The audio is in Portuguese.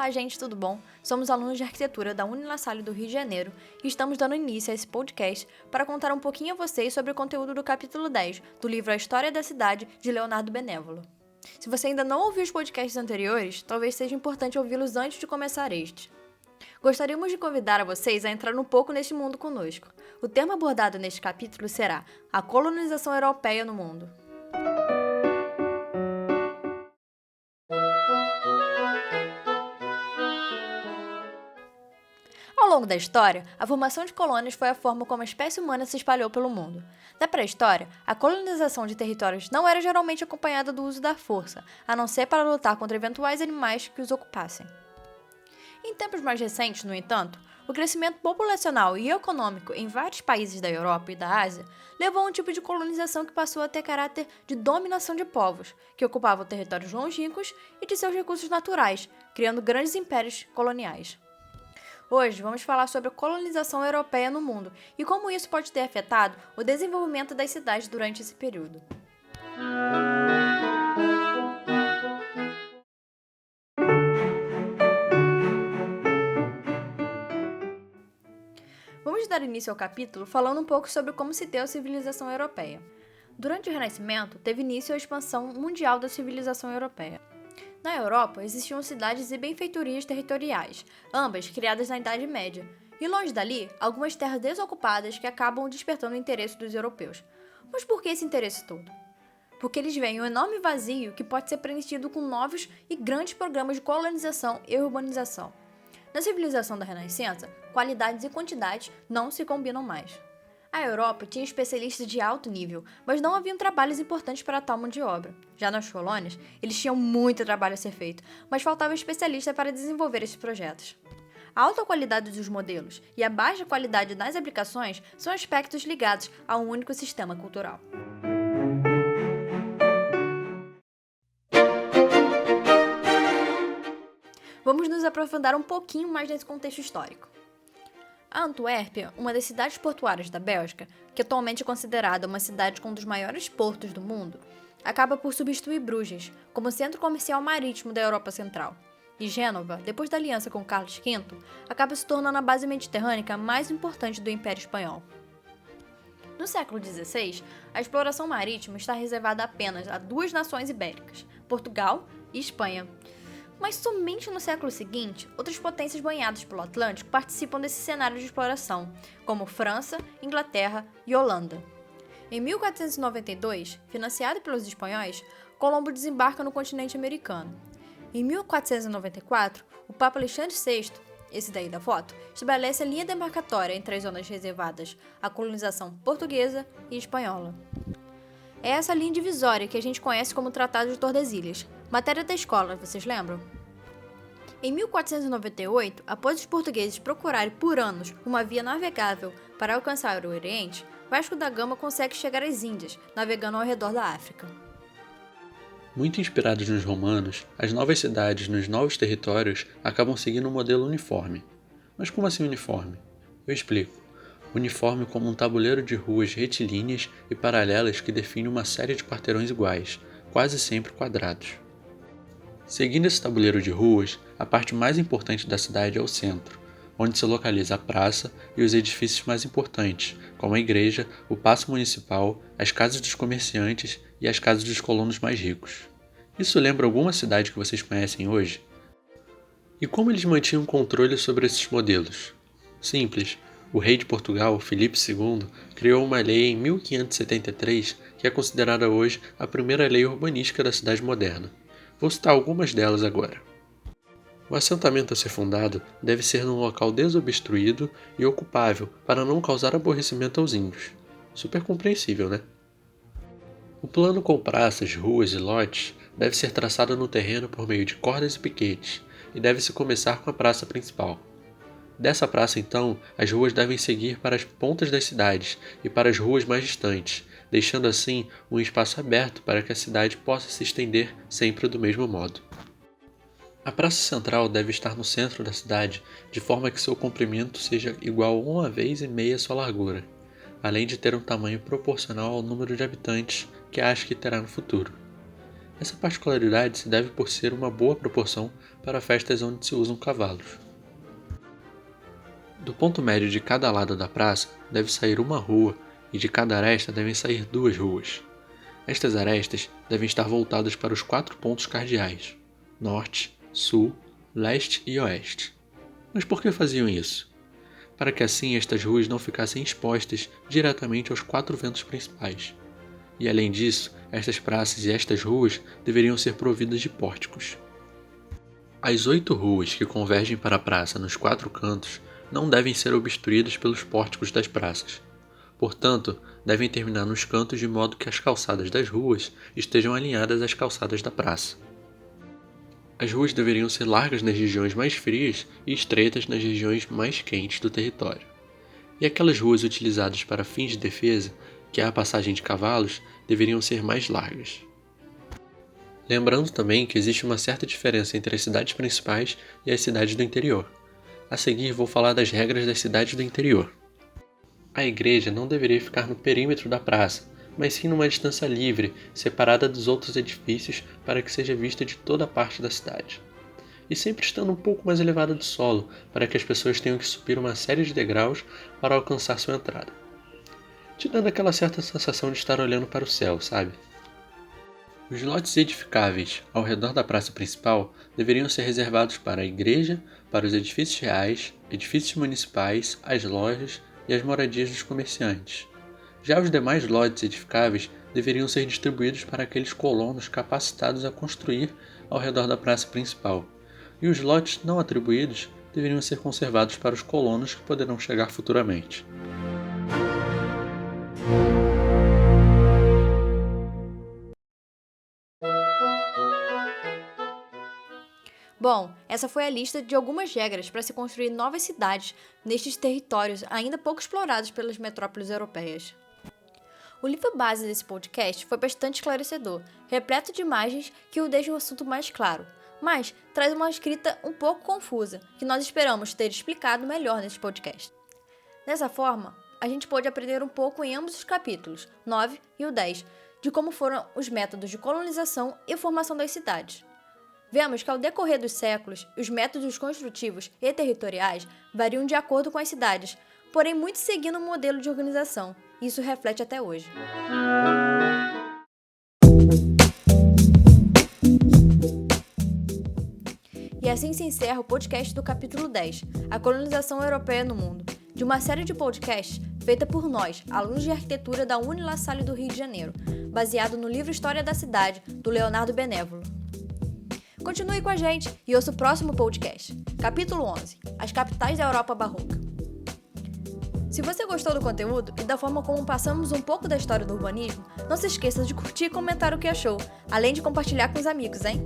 Olá, gente, tudo bom? Somos alunos de arquitetura da Unila Salle do Rio de Janeiro e estamos dando início a esse podcast para contar um pouquinho a vocês sobre o conteúdo do capítulo 10 do livro A História da Cidade, de Leonardo Benévolo. Se você ainda não ouviu os podcasts anteriores, talvez seja importante ouvi-los antes de começar este. Gostaríamos de convidar a vocês a entrar um pouco neste mundo conosco. O tema abordado neste capítulo será a colonização europeia no mundo. Ao longo da história, a formação de colônias foi a forma como a espécie humana se espalhou pelo mundo. Na pré-história, a colonização de territórios não era geralmente acompanhada do uso da força, a não ser para lutar contra eventuais animais que os ocupassem. Em tempos mais recentes, no entanto, o crescimento populacional e econômico em vários países da Europa e da Ásia levou a um tipo de colonização que passou a ter caráter de dominação de povos, que ocupavam territórios longínquos e de seus recursos naturais, criando grandes impérios coloniais. Hoje, vamos falar sobre a colonização europeia no mundo e como isso pode ter afetado o desenvolvimento das cidades durante esse período. Vamos dar início ao capítulo falando um pouco sobre como se deu a civilização europeia. Durante o Renascimento, teve início a expansão mundial da civilização europeia. Na Europa, existiam cidades e benfeitorias territoriais, ambas criadas na Idade Média, e longe dali, algumas terras desocupadas que acabam despertando o interesse dos europeus. Mas por que esse interesse todo? Porque eles veem um enorme vazio que pode ser preenchido com novos e grandes programas de colonização e urbanização. Na civilização da Renascença, qualidades e quantidades não se combinam mais. A Europa tinha especialistas de alto nível, mas não haviam trabalhos importantes para tal mão de obra. Já nas colônias, eles tinham muito trabalho a ser feito, mas faltava especialista para desenvolver esses projetos. A alta qualidade dos modelos e a baixa qualidade das aplicações são aspectos ligados a um único sistema cultural. Vamos nos aprofundar um pouquinho mais nesse contexto histórico. A Antuérpia, uma das cidades portuárias da Bélgica, que atualmente é considerada uma cidade com um dos maiores portos do mundo, acaba por substituir Bruges como centro comercial marítimo da Europa Central. E Gênova, depois da aliança com Carlos V, acaba se tornando a base mediterrânea mais importante do Império Espanhol. No século XVI, a exploração marítima está reservada apenas a duas nações ibéricas, Portugal e Espanha. Mas somente no século seguinte, outras potências banhadas pelo Atlântico participam desse cenário de exploração, como França, Inglaterra e Holanda. Em 1492, financiado pelos espanhóis, Colombo desembarca no continente americano. Em 1494, o Papa Alexandre VI, esse daí da foto, estabelece a linha demarcatória entre as zonas reservadas à colonização portuguesa e espanhola. É essa linha divisória que a gente conhece como Tratado de Tordesilhas. Matéria da escola, vocês lembram? Em 1498, após os portugueses procurarem por anos uma via navegável para alcançar o Oriente, Vasco da Gama consegue chegar às Índias, navegando ao redor da África. Muito inspirados nos romanos, as novas cidades nos novos territórios acabam seguindo um modelo uniforme. Mas como assim uniforme? Eu explico. Uniforme como um tabuleiro de ruas retilíneas e paralelas que define uma série de quarteirões iguais, quase sempre quadrados. Seguindo esse tabuleiro de ruas, a parte mais importante da cidade é o centro, onde se localiza a praça e os edifícios mais importantes, como a igreja, o paço municipal, as casas dos comerciantes e as casas dos colonos mais ricos. Isso lembra alguma cidade que vocês conhecem hoje? E como eles mantinham controle sobre esses modelos? Simples. O rei de Portugal, Filipe II, criou uma lei em 1573 que é considerada hoje a primeira lei urbanística da cidade moderna. Vou citar algumas delas agora. O assentamento a ser fundado deve ser num local desobstruído e ocupável para não causar aborrecimento aos índios. Super compreensível, né? O plano com praças, ruas e lotes deve ser traçado no terreno por meio de cordas e piquetes, e deve-se começar com a praça principal. Dessa praça, então, as ruas devem seguir para as pontas das cidades e para as ruas mais distantes, deixando assim um espaço aberto para que a cidade possa se estender sempre do mesmo modo. A praça central deve estar no centro da cidade, de forma que seu comprimento seja igual a 1,5 vezes sua largura, além de ter um tamanho proporcional ao número de habitantes que acha que terá no futuro. Essa particularidade se deve por ser uma boa proporção para festas onde se usam cavalos. Do ponto médio de cada lado da praça deve sair uma rua e de cada aresta devem sair 2 ruas. Estas arestas devem estar voltadas para os 4 pontos cardeais: norte, sul, leste e oeste. Mas por que faziam isso? Para que assim estas ruas não ficassem expostas diretamente aos 4 ventos principais. E além disso, estas praças e estas ruas deveriam ser providas de pórticos. As 8 ruas que convergem para a praça nos 4 cantos não devem ser obstruídas pelos pórticos das praças. Portanto, devem terminar nos cantos de modo que as calçadas das ruas estejam alinhadas às calçadas da praça. As ruas deveriam ser largas nas regiões mais frias e estreitas nas regiões mais quentes do território. E aquelas ruas utilizadas para fins de defesa, que é a passagem de cavalos, deveriam ser mais largas. Lembrando também que existe uma certa diferença entre as cidades principais e as cidades do interior. A seguir vou falar das regras das cidades do interior. A igreja não deveria ficar no perímetro da praça, mas sim numa distância livre, separada dos outros edifícios para que seja vista de toda a parte da cidade. E sempre estando um pouco mais elevada do solo, para que as pessoas tenham que subir uma série de degraus para alcançar sua entrada. Te dando aquela certa sensação de estar olhando para o céu, sabe? Os lotes edificáveis ao redor da praça principal deveriam ser reservados para a igreja, para os edifícios reais, edifícios municipais, as lojas e as moradias dos comerciantes. Já os demais lotes edificáveis deveriam ser distribuídos para aqueles colonos capacitados a construir ao redor da praça principal, e os lotes não atribuídos deveriam ser conservados para os colonos que poderão chegar futuramente. Bom, essa foi a lista de algumas regras para se construir novas cidades nestes territórios ainda pouco explorados pelas metrópoles europeias. O livro base desse podcast foi bastante esclarecedor, repleto de imagens que o deixam o assunto mais claro, mas traz uma escrita um pouco confusa, que nós esperamos ter explicado melhor nesse podcast. Dessa forma, a gente pôde aprender um pouco em ambos os capítulos, 9 e o 10, de como foram os métodos de colonização e formação das cidades. Vemos que ao decorrer dos séculos, os métodos construtivos e territoriais variam de acordo com as cidades, porém muito seguindo um modelo de organização. Isso reflete até hoje. E assim se encerra o podcast do capítulo 10, A Colonização Europeia no Mundo, de uma série de podcasts feita por nós, alunos de arquitetura da Uni-La Salle do Rio de Janeiro, baseado no livro História da Cidade, do Leonardo Benévolo. Continue com a gente e ouça o próximo podcast, capítulo 11, As Capitais da Europa Barroca. Se você gostou do conteúdo e da forma como passamos um pouco da história do urbanismo, não se esqueça de curtir e comentar o que achou, além de compartilhar com os amigos, hein?